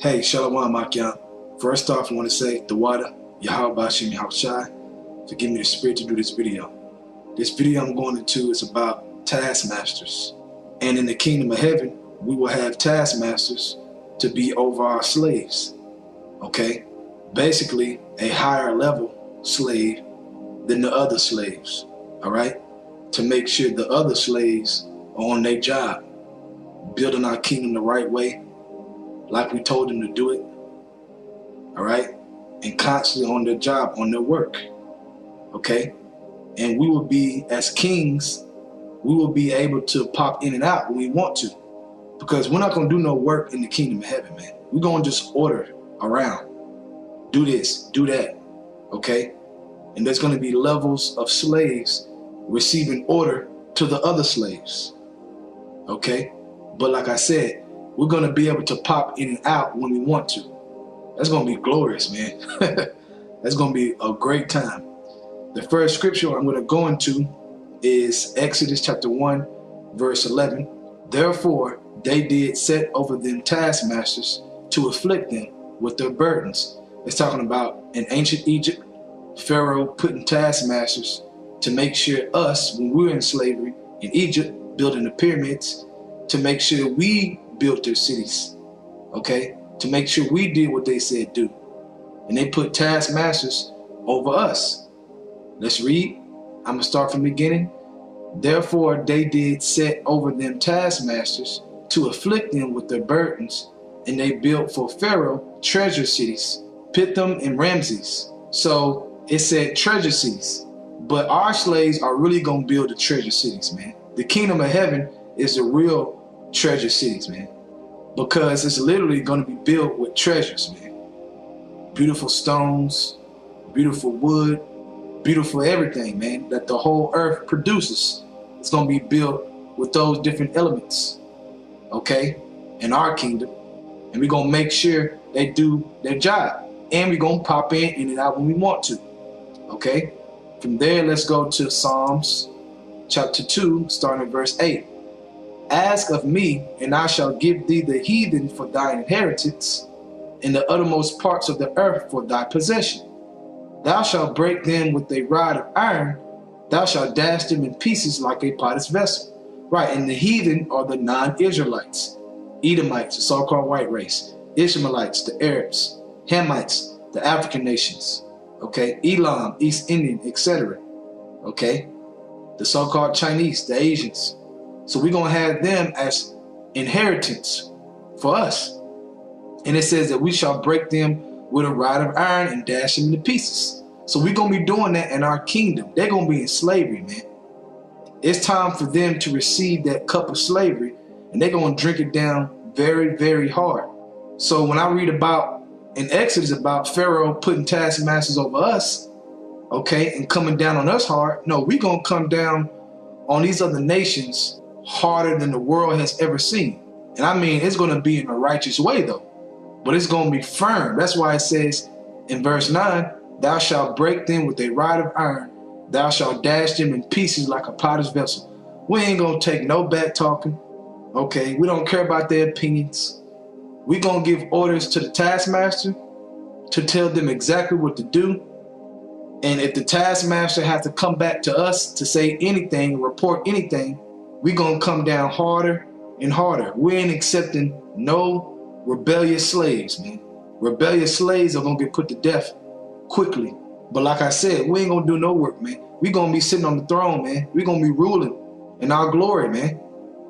Hey, Shalom, Makian. First off, I want to say, Dawada, Yahweh Bashim Yahushai, to give me the spirit to do this video. This video I'm going into is about taskmasters. And in the kingdom of heaven, we will have taskmasters to be over our slaves. Okay? Basically, a higher level slave than the other slaves. All right? To make sure the other slaves are on their job, building our kingdom the right way, like we told them to do it, all right? And constantly on their job, on their work, okay? And we will be, as kings, we will be able to pop in and out when we want to, because we're not gonna do no work in the kingdom of heaven, man. We're gonna just order around. Do this, do that, okay? And there's gonna be levels of slaves receiving order to the other slaves, okay? But like I said, we're going to be able to pop in and out when we want to. That's going to be glorious, man. That's going to be a great time. The first scripture I'm going to go into is Exodus chapter 1, verse 11. Therefore, they did set over them taskmasters to afflict them with their burdens. It's talking about in ancient Egypt, Pharaoh putting taskmasters to make sure us, when we were in slavery in Egypt, building the pyramids, to make sure we built their cities, okay? To make sure we did what they said do. And they put taskmasters over us. Let's read. I'm gonna start from the beginning. Therefore they did set over them taskmasters to afflict them with their burdens, and they built for Pharaoh treasure cities, Pithom and Ramses. So it said treasure cities, but our slaves are really gonna build the treasure cities, man. The kingdom of heaven is the real treasure cities, man, because it's literally going to be built with treasures, man. Beautiful stones, beautiful wood, beautiful everything, man, that the whole earth produces. It's going to be built with those different elements, okay, in our kingdom. And we're going to make sure they do their job, and we're going to pop in and out when we want to, okay? From there, let's go to Psalms chapter 2, starting at verse 8. Ask of me, and I shall give thee the heathen for thine inheritance, and the uttermost parts of the earth for thy possession. Thou shalt break them with a rod of iron, thou shalt dash them in pieces like a potter's vessel. Right, and the heathen are the non-Israelites, Edomites, the so-called white race, Ishmaelites, the Arabs, Hamites, the African nations, okay, Elam, East Indian, etc., okay, the so-called Chinese, the Asians. So we're going to have them as inheritance for us. And it says that we shall break them with a rod of iron and dash them into pieces. So we're going to be doing that in our kingdom. They're going to be in slavery, man. It's time for them to receive that cup of slavery, and they're going to drink it down very, very hard. So when I read about in Exodus about Pharaoh putting taskmasters over us, okay, and coming down on us hard, no, we're going to come down on these other nations harder than the world has ever seen. And I mean, it's going to be in a righteous way though, but it's going to be firm. That's why it says in verse 9, thou shalt break them with a rod of iron, thou shalt dash them in pieces like a potter's vessel. We ain't going to take no back talking, okay? We don't care about their opinions. We're going to give orders to the taskmaster to tell them exactly what to do. And if the taskmaster has to come back to us to say anything, report anything, we're going to come down harder and harder. We ain't accepting no rebellious slaves, man. Rebellious slaves are going to get put to death quickly. But like I said, we ain't going to do no work, man. We're going to be sitting on the throne, man. We're going to be ruling in our glory, man.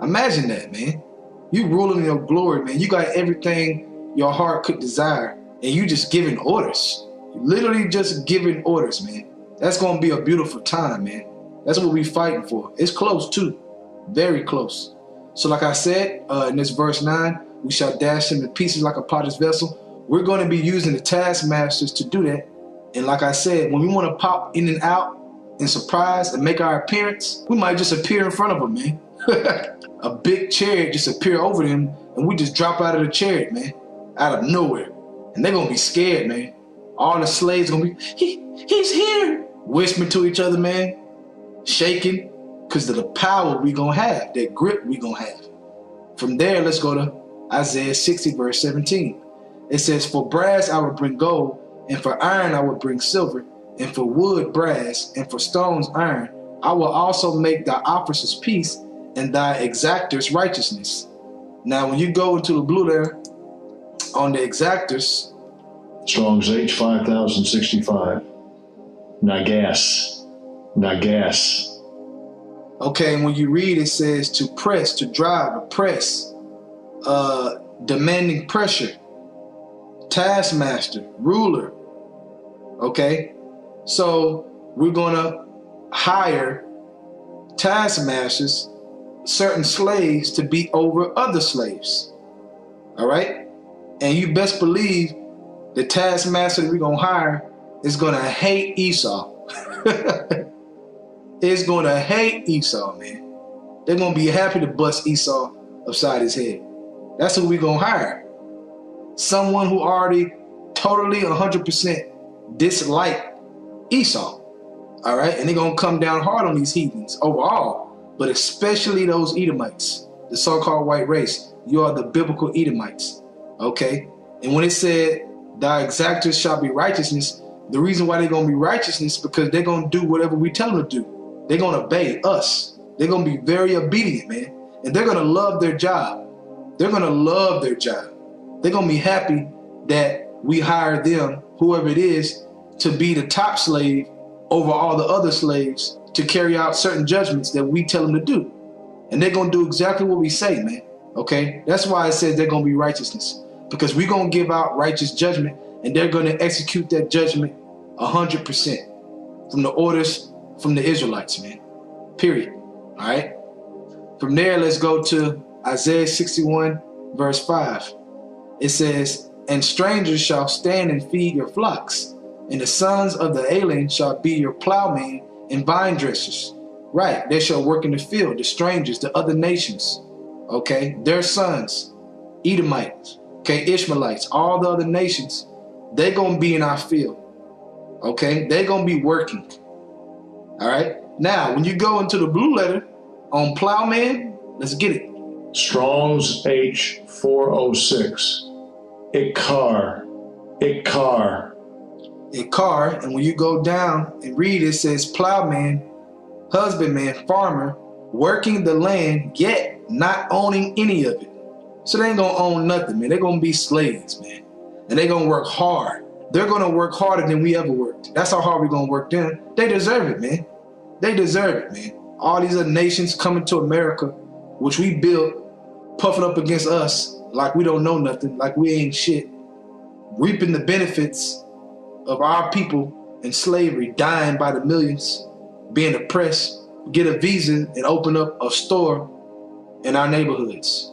Imagine that, man. You ruling in your glory, man. You got everything your heart could desire, and you just giving orders. Literally just giving orders, man. That's going to be a beautiful time, man. That's what we're fighting for. It's close, too. Very close. So like I said, in this verse 9, we shall dash them in pieces like a potter's vessel. We're going to be using the taskmasters to do that. And like I said, when we want to pop in and out and surprise and make our appearance, we might just appear in front of them, man. A big chariot just appear over them, and we just drop out of the chariot, man, out of nowhere. And they're going to be scared, man. All the slaves are going to be, he's here, whispering to each other, man, shaking, because of the power we going to have, that grip we going to have. From there, let's go to Isaiah 60, verse 17. It says, for brass I would bring gold, and for iron I would bring silver, and for wood brass, and for stones iron. I will also make thy officers peace, and thy exactors righteousness. Now, when you go into the blue there, on the exactors, Strong's H 5065. Nagas. Okay, and when you read, it says to press, to drive, oppress, demanding pressure, taskmaster, ruler. Okay, so we're gonna hire taskmasters, certain slaves, to be over other slaves. All right, and you best believe the taskmaster that we're gonna hire is gonna hate Esau. Is gonna hate Esau, man. They're gonna be happy to bust Esau upside his head. That's who we're gonna hire. Someone who already totally 100% dislike Esau. All right, and they're gonna come down hard on these heathens overall, but especially those Edomites, the so-called white race. You are the biblical Edomites. Okay, and when it said thy exactors shall be righteousness, the reason why they're gonna be righteousness because they're gonna do whatever we tell them to do. They're gonna obey us. They're gonna be very obedient, man. And they're gonna love their job. They're gonna love their job. They're gonna be happy that we hire them, whoever it is, to be the top slave over all the other slaves to carry out certain judgments that we tell them to do. And they're gonna do exactly what we say, man. Okay? That's why it says they're gonna be righteousness. Because we're gonna give out righteous judgment and they're gonna execute that judgment 100% from the orders from the Israelites, man. Period. All right. From there, let's go to Isaiah 61, verse 5. It says, and strangers shall stand and feed your flocks, and the sons of the alien shall be your plowmen and vine dressers. Right. They shall work in the field, the strangers, the other nations. Okay. Their sons, Edomites, okay, Ishmaelites, all the other nations, they're going to be in our field. Okay. They're going to be working. All right. Now, when you go into the blue letter on plowman, let's get it. Strong's H 406. Ikar. And when you go down and read, it says plowman, husbandman, farmer, working the land, yet not owning any of it. So they ain't gonna own nothing, man. They're gonna be slaves, man. And they're gonna work hard. They're gonna work harder than we ever worked. That's how hard we're gonna work them. They deserve it, man. They deserve it, man. All these other nations coming to America, which we built, puffing up against us like we don't know nothing, like we ain't shit, reaping the benefits of our people in slavery, dying by the millions, being oppressed, get a visa and open up a store in our neighborhoods,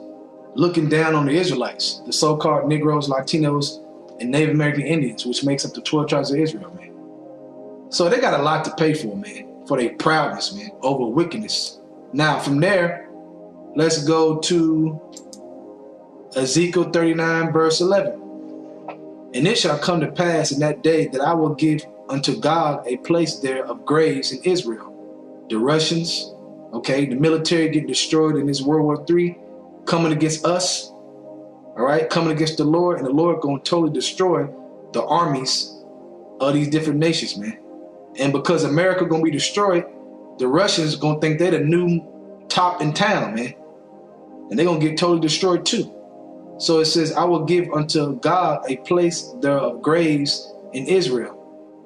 looking down on the Israelites, the so-called Negroes, Latinos, and Native American Indians, which makes up the 12 tribes of Israel, man. So they got a lot to pay for, man, for their proudness, man, over wickedness. Now, from there, let's go to Ezekiel 39, verse 11. And it shall come to pass in that day that I will give unto God a place there of graves in Israel. The Russians, okay, the military getting destroyed in this World War III, coming against us, all right, coming against the Lord, and the Lord going to totally destroy the armies of these different nations, man. And because America going to be destroyed, the Russians going to think they're the new top in town, man. And they're going to get totally destroyed too. So it says, I will give unto God a place there of graves in Israel,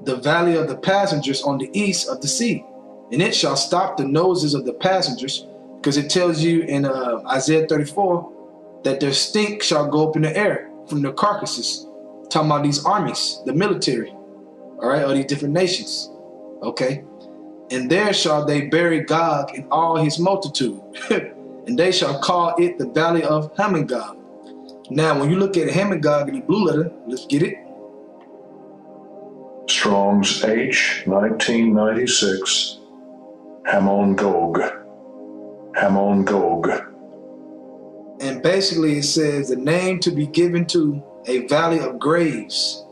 the valley of the passengers on the east of the sea. And it shall stop the noses of the passengers, because it tells you in Isaiah 34 that their stink shall go up in the air from the carcasses. Talking about these armies, the military, all right, of these different nations, okay? And there shall they bury Gog in all his multitude, and they shall call it the valley of Hamon-Gog. Now, when you look at Hamon-Gog in the blue letter, let's get it. Strong's H 1996. Hamon-Gog. And basically it says the name to be given to a valley of graves.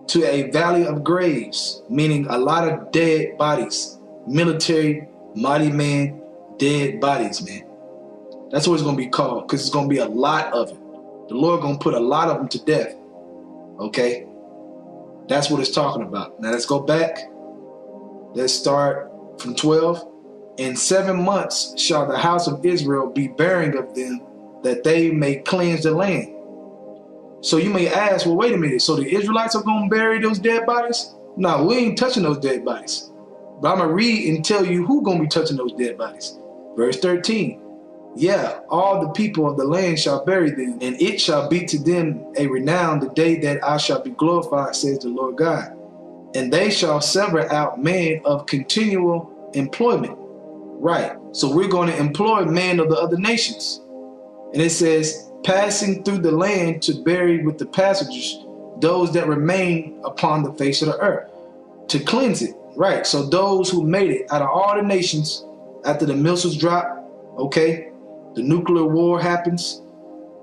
To a valley of graves, meaning a lot of dead bodies. Military, mighty men, dead bodies, man. That's what it's going to be called, because it's going to be a lot of it. The Lord going to put a lot of them to death. Okay? That's what it's talking about. Now let's go back. Let's start from 12. In 7 months shall the house of Israel be bearing of them, that they may cleanse the land. So you may ask, well, wait a minute. So the Israelites are going to bury those dead bodies? No, we ain't touching those dead bodies. But I'm going to read and tell you who's going to be touching those dead bodies. Verse 13. Yeah, all the people of the land shall bury them, and it shall be to them a renown the day that I shall be glorified, says the Lord God. And they shall sever out men of continual employment. Right. So we're going to employ men of the other nations. And it says, passing through the land to bury with the passengers those that remain upon the face of the earth, to cleanse it. Right. So those who made it out of all the nations after the missiles drop, okay, the nuclear war happens,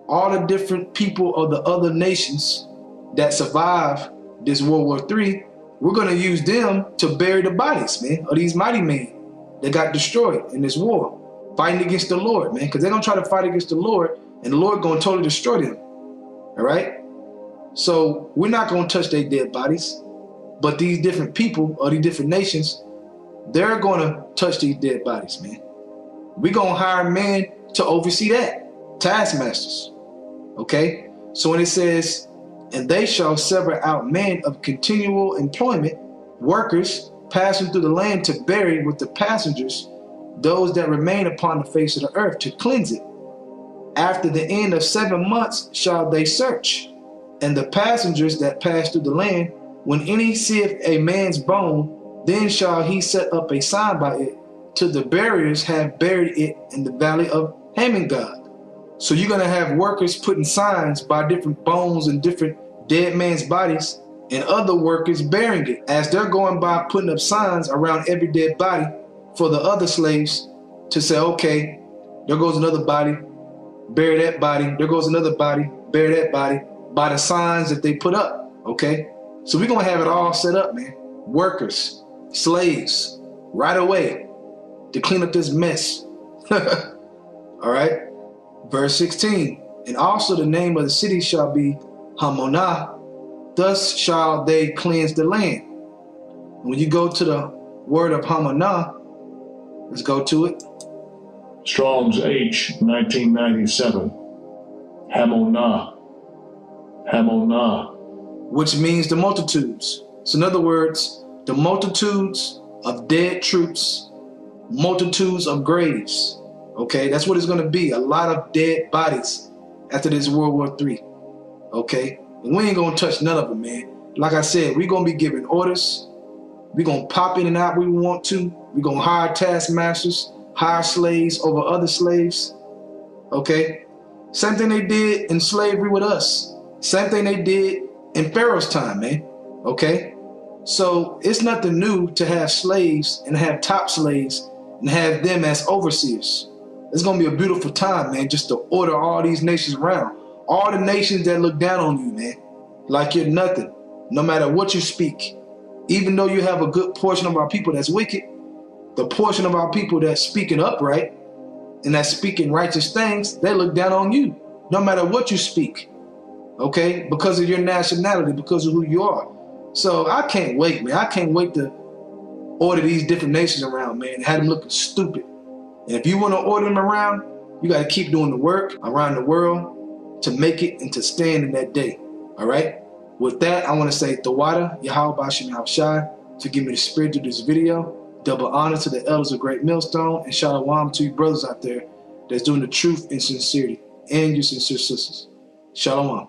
all the different people of the other nations that survive this World War III, we're going to use them to bury the bodies, man, of these mighty men that got destroyed in this war, fighting against the Lord, man, because they're going to try to fight against the Lord, and the Lord going to totally destroy them, all right? So we're not going to touch their dead bodies, but these different people or these different nations, they're going to touch these dead bodies, man. We're going to hire men to oversee that, taskmasters, okay? So when it says, and they shall sever out men of continual employment, workers passing through the land to bury with the passengers those that remain upon the face of the earth, to cleanse it. After the end of 7 months shall they search, and the passengers that pass through the land, when any seeth a man's bone, then shall he set up a sign by it, till the buriers have buried it in the valley of Hamongog. So you're going to have workers putting signs by different bones and different dead man's bodies, and other workers burying it as they're going by putting up signs around every dead body for the other slaves to say, okay, there goes another body, bury that body, there goes another body, bury that body, by the signs that they put up, okay? So we're going to have it all set up, man. Workers, slaves, right away to clean up this mess. All right? Verse 16, and also the name of the city shall be Hamonah, thus shall they cleanse the land. When you go to the word of Hamonah, let's go to it. Strong's H 1997. Hamonah. Hamonah. Which means the multitudes. So in other words, the multitudes of dead troops, multitudes of graves. Okay, that's what it's going to be. A lot of dead bodies after this World War III. Okay, and we ain't going to touch none of them, man. Like I said, we're going to be giving orders. We're going to pop in and out when we want to. We're going to hire taskmasters, hire slaves over other slaves. Okay, same thing they did in slavery with us. Same thing they did in Pharaoh's time, man. Okay, so it's nothing new to have slaves and have top slaves and have them as overseers. It's going to be a beautiful time, man, just to order all these nations around. All the nations that look down on you, man, like you're nothing, no matter what you speak. Even though you have a good portion of our people that's wicked, the portion of our people that's speaking upright and that's speaking righteous things, they look down on you, no matter what you speak, okay? Because of your nationality, because of who you are. So I can't wait, man. I can't wait to order these different nations around, man, and have them looking stupid. And if you want to order them around, you got to keep doing the work around the world to make it and to stand in that day. All right? With that, I want to say Tawada, Yahweh Bashim Yahushai, to give me the spirit to this video. Double honor to the elders of Great Millstone, and shalom to you brothers out there that's doing the truth and sincerity, and your sincere sisters. Shalom.